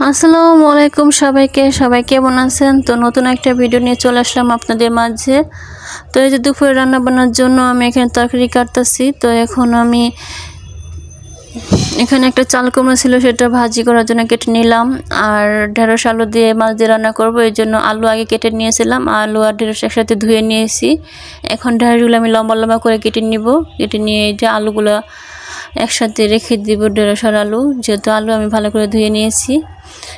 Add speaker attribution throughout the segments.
Speaker 1: আসসালামু আলাইকুম সবাই কেমন আছেন? তো নতুন একটা ভিডিও নিয়ে চলে আসলাম আপনাদের মাঝে। তো এই যে দুপুরে রান্না বান্নার জন্য আমি এখানে তরকারি কাটতেছি। তো এখন আমি এখানে একটা চাল কুমড়া ছিল, সেটা ভাজি করার জন্য কেটে নিলাম। আর ঢেঁড়স আলু দিয়ে মাছ দিয়ে রান্না করব, এই জন্য আলু আগে কেটে নিয়েছিলাম। আলু আর ঢেঁড়স একসাথে ধুয়ে নিয়েছি। এখন ঢেঁড়সগুলো আমি লম্বা লম্বা করে কেটে নিব। কেটে নিয়ে এই যে আলুগুলো একসাথে রেখে দিব, ঢেঁড়স আর আলু, যেহেতু আলু আমি ভালো করে ধুয়ে নিয়েছি।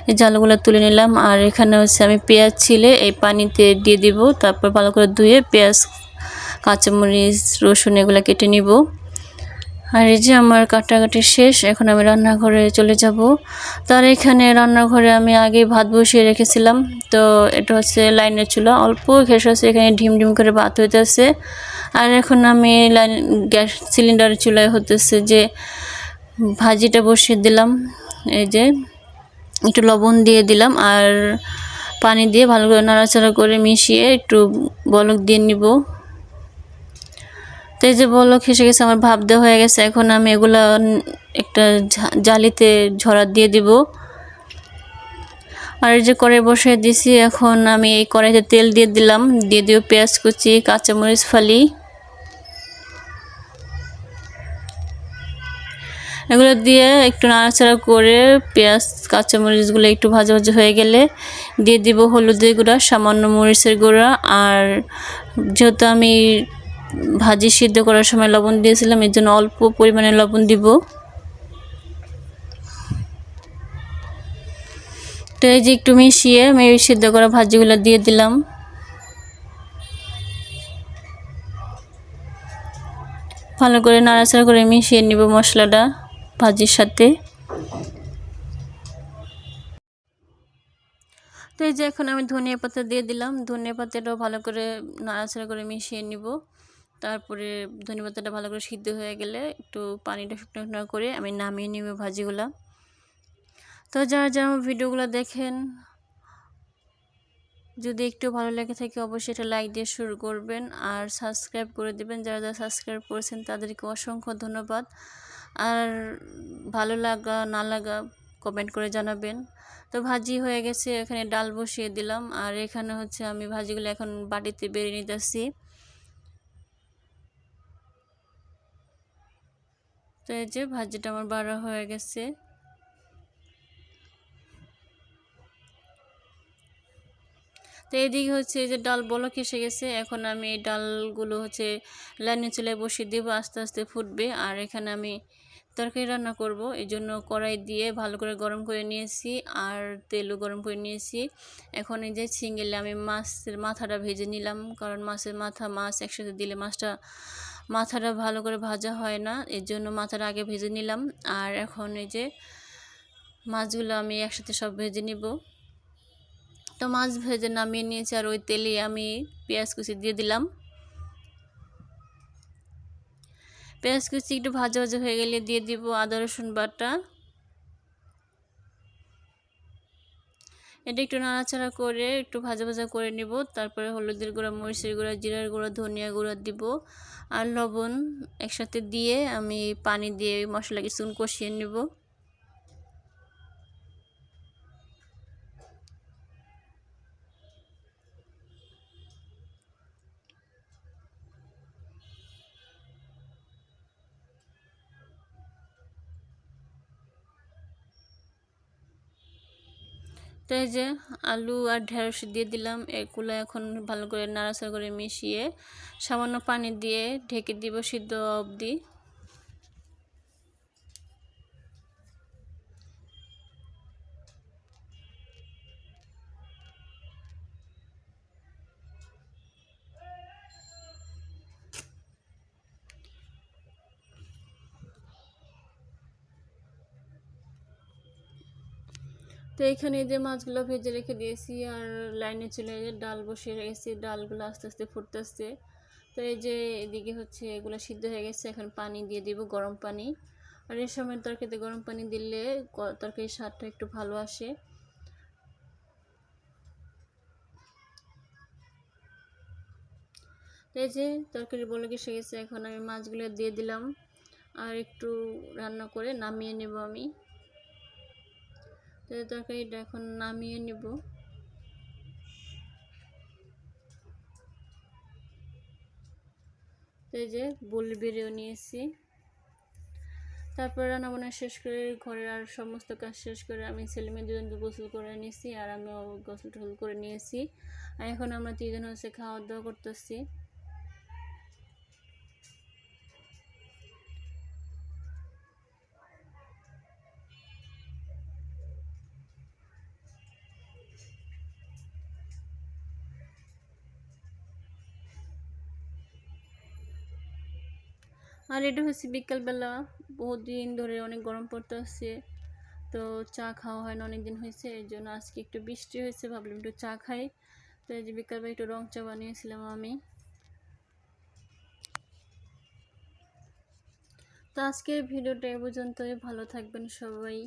Speaker 1: এই যে আলুগুলো তুলে নিলাম। আর এখানে হচ্ছে আমি পেঁয়াজ ছিলে এই পানিতে দিয়ে দিব, তারপর ভালো করে ধুয়ে পেঁয়াজ, কাঁচামরিচ, রসুন এগুলো কেটে নিব। আর এই যে আমার কাটাকাটি শেষ, এখন আমি রান্নাঘরে চলে যাব। তার এখানে রান্নাঘরে আমি আগে ভাত বসিয়ে রেখেছিলাম। তো এটা হচ্ছে লাইনের চুলা, অল্প গ্যাস আছে, এখানে ঢিম ঢিম করে ভাত হইতেছে। আর এখন আমি গ্যাস সিলিন্ডারের চুলায় হতেছে যে ভাজিটা বসিয়ে দিলাম। এই যে একটু লবণ দিয়ে দিলাম আর পানি দিয়ে ভালো করে নাড়াচাড়া করে মিশিয়ে একটু বলক দিয়ে নিব। তো এই যে বলক এসে গেছে, আমার ভাপ দেওয়া হয়ে গেছে। এখন আমি এগুলো একটা জালিতে ঝরা দিয়ে দিব। আর এই যে কড়াই বসিয়ে দিছি, এখন আমি এই কড়াইতে তেল দিয়ে দিলাম, দিয়ে দিব পেঁয়াজ কুচি, কাঁচামরিচ ফালি, এগুলো দিয়ে একটু নাড়াচাড়া করে পেঁয়াজ কাঁচামরিচগুলো একটু ভাজা ভাজা হয়ে গেলে দিয়ে দিব হলুদের গুঁড়া, সামান্য মরিচের গুঁড়া। আর যেহেতু আমি ভাজি সিদ্ধ করার সময় লবণ দিয়েছিলাম, এর জন্য অল্প পরিমাণে লবণ দিব। তো এই যে একটু মিশিয়ে আমি সিদ্ধ করা ভাজিগুলো দিয়ে দিলাম। ভালো করে নাড়াচাড়া করে মিশিয়ে নিব মশলাটা ভাজির সাথে। তো এই যে এখন আমি ধনিয়া পাতা দিয়ে দিলাম, ধনিয়া পাতাটাও ভালো করে নাড়াচাড়া করে মিশিয়ে নিব। তারপরে ধনিয়া পাতাটা ভালো করে সিদ্ধ হয়ে গেলে একটু পানিটা শুকনো শুকনো করে আমি নামিয়ে নিব ভাজিগুলা। তো যারা যারা আমার ভিডিওগুলো দেখেন, যদি একটু ভালো লেগে থাকে অবশ্যই এটা লাইক দিয়ে শুরু করবেন আর সাবস্ক্রাইব করে দেবেন। যারা যারা সাবস্ক্রাইব করেছেন তাদেরকে অসংখ্য ধন্যবাদ। আর ভালো লাগা না লাগা কমেন্ট করে জানাবেন। তো ভাজি হয়ে গেছে, এখানে ডাল বসিয়ে দিলাম। আর এখানে হচ্ছে আমি ভাজিগুলো এখন বাটিতে বেড়ে নিতেছি। তো এই যে ভাজিটা আমার বাড়া হয়ে গেছে। তো এইদিকে হচ্ছে এই যে ডাল বলক এসে গেছে, এখন আমি এই ডালগুলো হচ্ছে লাইনে চুলায় বসিয়ে দেবো, আস্তে আস্তে ফুটবে। আর এখানে আমি তরকারি রান্না করব, এই জন্য কড়াই দিয়ে ভালো করে গরম করে নিয়েছি আর তেলও গরম করে নিয়েছি। এখন এই যে ছিঙ্গেলে আমি মাছের মাথাটা ভেজে নিলাম, কারণ মাছের মাথা মাছ একসাথে দিলে মাথাটা ভালো করে ভাজা হয় না, এর জন্য মাথাটা আগে ভেজে নিলাম। আর এখন এই যে মাছগুলো আমি একসাথে সব ভেজে নিব। তো মাছ ভেজে নামিয়ে নিয়েছি, আর ওই তেলে আমি পেঁয়াজ কুচি দিয়ে দিলাম। পেঁয়াজ কুচি একটু ভাজা ভাজা হয়ে গেলে দিয়ে দিব আদা রসুন বাটা। এটা একটু নাড়াচাড়া করে একটু ভাজা ভাজা করে নিব। তারপরে হলুদের গুঁড়া, মরিচের গুঁড়া, জিরার গুঁড়া, ধনিয়া গুঁড়া দিব আর লবণ একসাথে দিয়ে আমি পানি দিয়ে মশলা কিছুক্ষণ কষিয়ে নিব। তো এই যে আলু আর ঢেঁড়স দিয়ে দিলাম, এগুলো এখন ভালো করে নাড়াচাড়া করে মিশিয়ে সামান্য পানি দিয়ে ঢেকে দিব সিদ্ধ অবধি। তো এখানে যে মাছগুলো ভেজে রেখে দিয়েছি আর লাইনে চলে ডাল বসিয়ে রেখেছি, ডালগুলো আস্তে আস্তে ফুটতেছে। তো এই যে এদিকে হচ্ছে এগুলো সিদ্ধ হয়ে গেছে, এখন পানি দিয়ে দিব, গরম পানি। আর এই সময় তরকারিতে গরম পানি দিলে তরকারির স্বাদটা একটু ভালো আসে। তো এই যে তরকারি বলক এসে গেছে, এখন আমি মাছগুলো দিয়ে দিলাম আর একটু রান্না করে নামিয়ে নেব আমি। তো এই তরকারিটা এখন নামিয়ে নিব। তো এই যে বলি বেড়েও নিয়েছি। তারপর রান্নাবান্না শেষ করে ঘরের আর সমস্ত কাজ শেষ করে আমি ছেলে মেয়ে দুজনকে গোসল করে নিয়েছি, আর আমিও গোসল টোসল করে নিয়েছি। আর এখন আমরা তিনজন হচ্ছে খাওয়া দাওয়া করতেছি। আর এটা হচ্ছে বিকালবেলা, বহুদিন ধরে অনেক গরম পড়তেছে, তো চা খাওয়া হয় না, অনেকদিন হয়েছে, এই জন্য আজকে একটু বৃষ্টি হয়েছে, ভাবলাম একটু চা খাই। তো এই যে বিকালবেলা একটু রং চা বানিয়েছিলাম আমি। তো আজকের ভিডিওটা এ পর্যন্তই, ভালো থাকবেন সবাই।